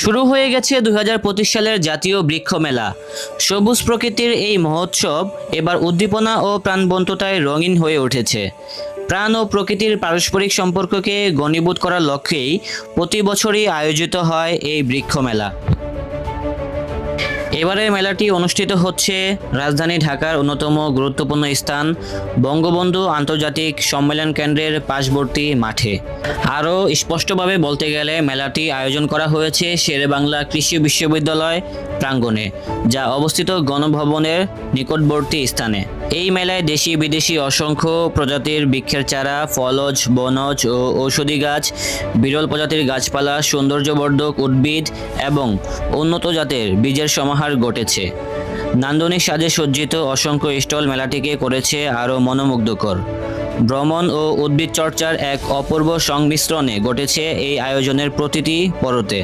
শুরু হয়ে গেছে 2025 সালের জাতীয় বৃক্ষ মেলা। সবুজ প্রকৃতির এই মহোৎসব এবার উদ্দীপনা ও প্রাণবন্ততায় রঙিন হয়ে উঠেছে। প্রাণ ও প্রকৃতির পারস্পরিক সম্পর্ককে ঘনীভূত করার লক্ষ্যেই প্রতি বছরই আয়োজিত হয় এই বৃক্ষ মেলা। এবারের মেলাটি অনুষ্ঠিত হচ্ছে রাজধানী ঢাকার অন্যতম গুরুত্বপূর্ণ স্থান বঙ্গবন্ধু আন্তর্জাতিক সম্মেলন কেন্দ্রের পার্শ্ববর্তী মাঠে। আরও স্পষ্টভাবে বলতে গেলে মেলাটি আয়োজন করা হয়েছে শেরেবাংলা কৃষি বিশ্ববিদ্যালয় প্রাঙ্গণে, যা অবস্থিত গণভবনের নিকটবর্তী স্থানে। এই মেলায় দেশি বিদেশি অসংখ্য প্রজাতির বৃক্ষের চারা, ফলজ, বনজ ও ঔষধি গাছ, বিরল প্রজাতির গাছপালা, সৌন্দর্যবর্ধক উদ্ভিদ এবং উন্নত জাতের বীজের সমাহার ঘটেছে। নান্দনিক সাজে সজ্জিত অসংখ্য স্টল মেলাটিকে করেছে আরও মনোমুগ্ধকর। ভ্রমণ ও উদ্ভিদ চর্চার এক অপূর্ব সংমিশ্রণে ঘটেছে এই আয়োজনের প্রতিটি পরতে।